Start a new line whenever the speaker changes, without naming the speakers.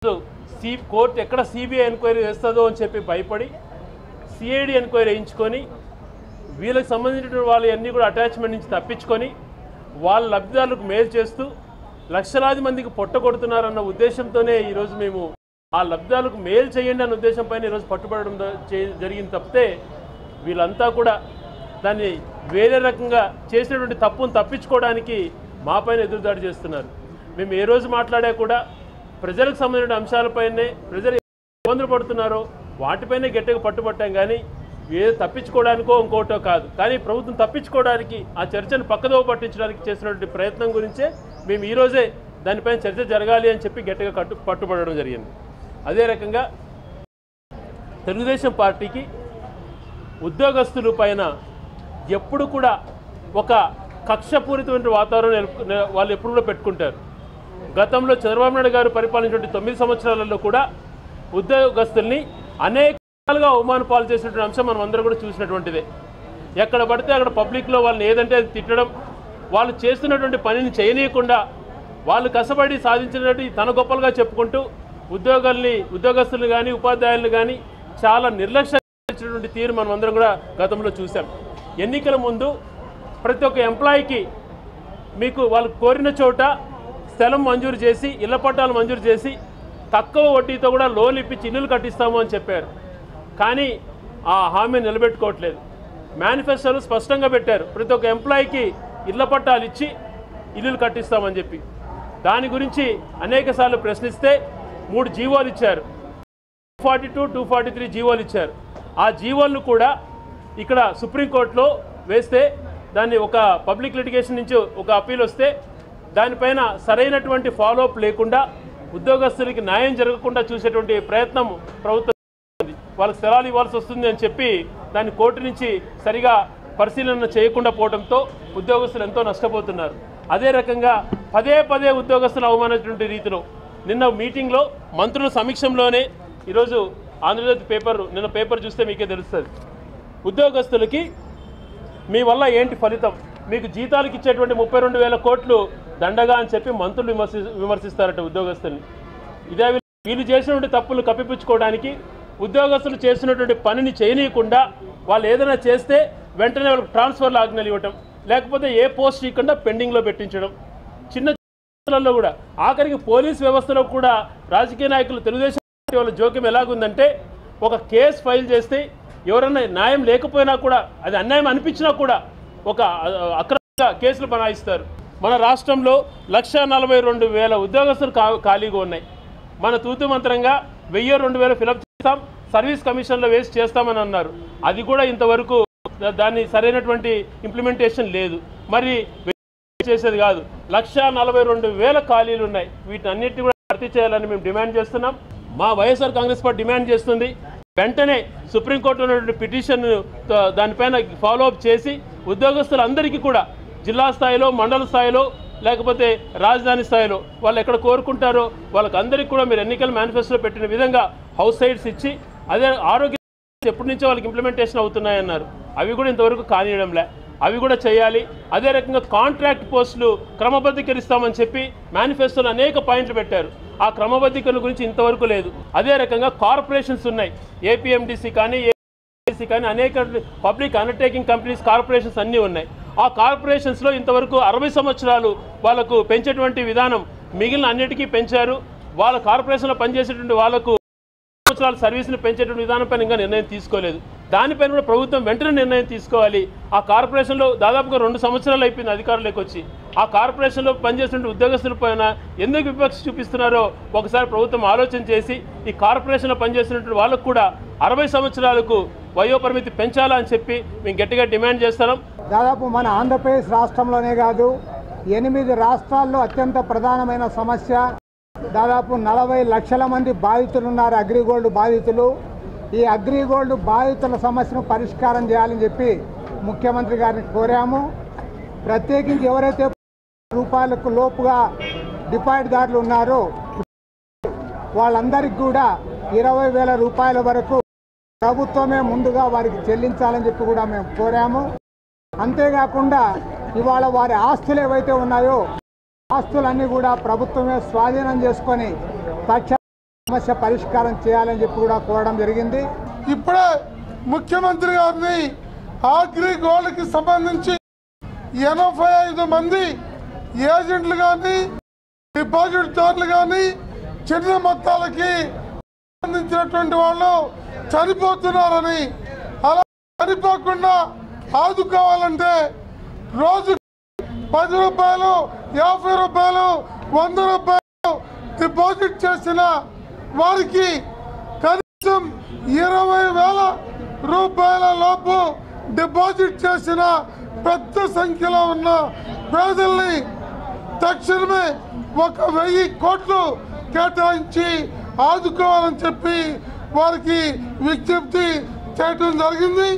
Court ఎక్కడ CBI enquiry చేస్తుందో అని చెప్పి భయపడి సిఐడి ఎంక్వైరీ వేయించుకొని వీళ్ళకి సంబంధించిన వాళ్ళన్నీ కూడా అటాచ్మెంట్ నుంచి తప్పించుకొని వాళ్ళ లబ్ధిదారులకు మేలు చేస్తూ లక్షలాది మందికి పొట్టగొడుతున్నారన్న ఉద్దేశంతోనే ఈరోజు మేము ఆ లబ్ధిదారులకు మేలు చేయండి అన్న ఉద్దేశంపైన ఈరోజు పట్టుబడడం జరిగింది తప్పితే వీళ్ళంతా కూడా దాన్ని వేరే రకంగా చేసినటువంటి తప్పును తప్పించుకోవడానికి మాపైన ఎదురుదాడి చేస్తున్నారు. మేము ఏ రోజు మాట్లాడా కూడా ప్రజలకు సంబంధించిన అంశాలపైనే ప్రజలు ఇబ్బందులు పడుతున్నారో వాటిపైనే గట్టిగా పట్టుబట్టాం కానీ ఏదో తప్పించుకోవడానికో ఇంకోటో కాదు. కానీ ప్రభుత్వం తప్పించుకోవడానికి ఆ చర్చను పక్కదోవ పట్టించడానికి చేసినటువంటి ప్రయత్నం గురించే మేము ఈరోజే దానిపైన చర్చ జరగాలి అని చెప్పి గట్టిగా పట్టుబడడం జరిగింది. అదే రకంగా తెలుగుదేశం పార్టీకి ఉద్యోగస్తుల పైన ఎప్పుడు కూడా ఒక కక్షపూరితమైన వాతావరణం వాళ్ళు ఎప్పుడు కూడా పెట్టుకుంటారు. గతంలో చంద్రబాబు నాయుడు గారు పరిపాలించిన 9 సంవత్సరాలలో కూడా ఉద్యోగస్తుల్ని అనేక రకాలుగా అవమాన పాలు చేసినటువంటి అంశం మనం అందరూ కూడా చూసినటువంటిదే. ఎక్కడ పడితే అక్కడ పబ్లిక్లో వాళ్ళని ఏదంటే అది తిట్టడం, వాళ్ళు చేస్తున్నటువంటి పనిని చేయనీయకుండా వాళ్ళు కష్టపడి సాధించినటువంటి తన గొప్పలుగా చెప్పుకుంటూ ఉద్యోగస్తులను కానీ ఉపాధ్యాయులను కానీ చాలా నిర్లక్ష్యించినటువంటి తీరు మనం అందరం కూడా గతంలో చూసాం. ఎన్నికల ముందు ప్రతి ఒక్క ఎంప్లాయీకి మీకు వాళ్ళు కోరిన చోట స్థలం మంజూరు చేసి ఇళ్ల పట్టాలు మంజూరు చేసి తక్కువ వడ్డీతో కూడా లోన్లు ఇప్పించి ఇల్లులు కట్టిస్తాము అని చెప్పారు. కానీ ఆ హామీ నిలబెట్టుకోవట్లేదు. మేనిఫెస్టోలో స్పష్టంగా పెట్టారు ప్రతి ఒక్క ఎంప్లాయీకి ఇళ్ల పట్టాలు ఇచ్చి ఇల్లులు కట్టిస్తామని చెప్పి. దాని గురించి అనేక సార్లు ప్రశ్నిస్తే 3 జీవోలు ఇచ్చారు. 242, 243 జీవోలు ఇచ్చారు. ఆ జీవోలను కూడా ఇక్కడ సుప్రీంకోర్టులో వేస్తే దాన్ని ఒక పబ్లిక్ లిటిగేషన్ నుంచి ఒక అప్పీల్ వస్తే దానిపైన సరైనటువంటి ఫాలోఅప్ లేకుండా ఉద్యోగస్తులకి న్యాయం జరగకుండా చూసేటువంటి ప్రయత్నం ప్రభుత్వం వాళ్ళకి స్థలాలు ఇవ్వాల్సి వస్తుంది అని చెప్పి దాన్ని కోర్టు నుంచి సరిగా పరిశీలన చేయకుండా పోవడంతో ఉద్యోగస్తులు ఎంతో నష్టపోతున్నారు. అదే రకంగా పదే ఉద్యోగస్తులు అవమానించినటువంటి రీతిలో నిన్న మీటింగ్లో మంత్రుల సమీక్షంలోనే ఈరోజు ఆంధ్రజ్యోతి నిన్న పేపర్ చూస్తే మీకే తెలుస్తుంది. ఉద్యోగస్తులకి మీ వల్ల ఏంటి ఫలితం, మీకు జీతాలకు ఇచ్చేటువంటి 32,000 కోట్లు దండగా అని చెప్పి మంత్రులు విమర్శిస్తారట ఉద్యోగస్తుల్ని. ఇదే వీళ్ళు చేసినటువంటి తప్పులు కప్పిపుచ్చుకోవడానికి ఉద్యోగస్తులు చేసినటువంటి పనిని చేయనీయకుండా వాళ్ళు ఏదైనా చేస్తే వెంటనే వాళ్ళకి ట్రాన్స్ఫర్లు ఆజ్ఞలు ఇవ్వటం, లేకపోతే ఏ పోస్ట్ ఇవ్వకుండా పెండింగ్లో పెట్టించడం, చిన్న కూడా ఆఖరికి పోలీస్ వ్యవస్థలో కూడా రాజకీయ నాయకులు తెలుగుదేశం వాళ్ళ జోక్యం ఎలాగుందంటే ఒక కేసు ఫైల్ చేస్తే ఎవరన్నా న్యాయం లేకపోయినా కూడా అది అన్యాయం అనిపించినా కూడా ఒక అక్రమంగా కేసులు బనాయిస్తారు. మన రాష్ట్రంలో 142,000 ఉద్యోగస్తులు ఖాళీగా ఉన్నాయి. మన తూతు మంత్రంగా 1,000-2,000 ఫిలప్ చేస్తాం, సర్వీస్ కమిషన్లో వేసి చేస్తామని అన్నారు. అది కూడా ఇంతవరకు దాన్ని సరైనటువంటి ఇంప్లిమెంటేషన్ లేదు. మరి చేసేది కాదు. 142,000 ఖాళీలు ఉన్నాయి. వీటన్నిటిని కూడా భర్తీ చేయాలని మేము డిమాండ్ చేస్తున్నాం. మా వైఎస్ఆర్ కాంగ్రెస్ పార్టీ డిమాండ్ చేస్తుంది వెంటనే సుప్రీంకోర్టు ఉన్నటువంటి పిటిషన్ దానిపైన ఫాలోఅప్ చేసి ఉద్యోగస్తులందరికీ కూడా జిల్లా స్థాయిలో, మండల స్థాయిలో, లేకపోతే రాజధాని స్థాయిలో వాళ్ళు ఎక్కడ కోరుకుంటారో వాళ్ళకందరికీ కూడా మీరు ఎన్నికల మేనిఫెస్టోలో పెట్టిన విధంగా హౌస్ సైట్స్ ఇచ్చి, అదే ఆరోగ్య ఎప్పటి నుంచో వాళ్ళకి ఇంప్లిమెంటేషన్ అవుతున్నాయన్నారు. అవి కూడా ఇంతవరకు కానియడంలే. అవి కూడా చేయాలి. అదే రకంగా కాంట్రాక్ట్ పోస్టులు క్రమబద్ధీకరిస్తామని చెప్పి మేనిఫెస్టోలో అనేక పాయింట్లు పెట్టారు. ఆ క్రమబద్ధీకరణ గురించి ఇంతవరకు లేదు. అదే రకంగా కార్పొరేషన్స్ ఉన్నాయి, ఏపీఎండిసి కానీ ఏపీసీ కానీ అనేక పబ్లిక్ అండర్టేకింగ్ కంపెనీస్ కార్పొరేషన్స్ అన్నీ ఉన్నాయి. ఆ కార్పొరేషన్స్లో ఇంతవరకు 60 సంవత్సరాలు వాళ్ళకు పెంచేటువంటి విధానం మిగిలిన అన్నిటికీ పెంచారు. వాళ్ళ కార్పొరేషన్లో పనిచేసేటువంటి వాళ్ళకు సంవత్సరాల సర్వీస్ని పెంచేటువంటి విధానంపైన ఇంకా నిర్ణయం తీసుకోలేదు. దానిపైన కూడా ప్రభుత్వం వెంటనే నిర్ణయం తీసుకోవాలి. ఆ కార్పొరేషన్లో దాదాపుగా 2 సంవత్సరాలు అయిపోయింది అధికారులకు వచ్చి. ఆ కార్పొరేషన్లో పనిచేస్తున్న ఉద్యోగస్తుల పైన ఎందుకు వివక్ష చూపిస్తున్నారో ఒకసారి ప్రభుత్వం ఆలోచన చేసి ఈ కార్పొరేషన్లో పనిచేస్తున్నటువంటి వాళ్ళకు కూడా 60 సంవత్సరాలకు వయోపరిమితి పెంచాలని చెప్పి మేము గట్టిగా డిమాండ్ చేస్తున్నాం.
దాదాపు మన ఆంధ్రప్రదేశ్ రాష్ట్రంలోనే కాదు 8 రాష్ట్రాల్లో అత్యంత ప్రధానమైన సమస్య. దాదాపు 40 లక్షల మంది బాధితులు ఉన్నారు, అగ్రిగోల్డ్ బాధితులు. ఈ అగ్రిగోల్డ్ బాధితుల సమస్యను పరిష్కారం చేయాలని చెప్పి ముఖ్యమంత్రి గారిని కోరాము. ప్రత్యేకించి ఎవరైతే రూపాయలకు లోపుగా డిపాజిట్దారులు ఉన్నారో వాళ్ళందరికీ కూడా 20,000 రూపాయల వరకు ప్రభుత్వమే ముందుగా వారికి చెల్లించాలని చెప్పి కూడా మేము కోరాము. అంతేకాకుండా ఇవాళ వారి ఆస్తులు ఏవైతే ఉన్నాయో ఆస్తులన్నీ కూడా ప్రభుత్వమే స్వాధీనం చేసుకొని సమస్య పరిష్కారం చేయాలని చెప్పి కూడా కోరడం జరిగింది.
ఇప్పుడే ముఖ్యమంత్రి గారిని అగ్రిగోల్డ్కి సంబంధించి 85 మంది ఏజెంట్లు కానీ డిపాజిట్దారులు కానీ చిన్న మొత్తాలకి సంబంధించినటువంటి వాళ్ళు చనిపోతున్నారని, అలా చనిపోకుండా ఆదుకోవాలంటే రోజు 10 రూపాయలు, 50 రూపాయలు, 100 రూపాయలు డిపాజిట్ చేసిన వారికి కనీసం 20,000 రూపాయల లోపు డిపాజిట్ చేసిన పెద్ద సంఖ్యలో ఉన్న పేదల్ని తక్షణమే 1,000 కోట్లు కేటాయించి ఆదుకోవాలని చెప్పి వారికి విజ్ఞప్తి చేయడం జరిగింది.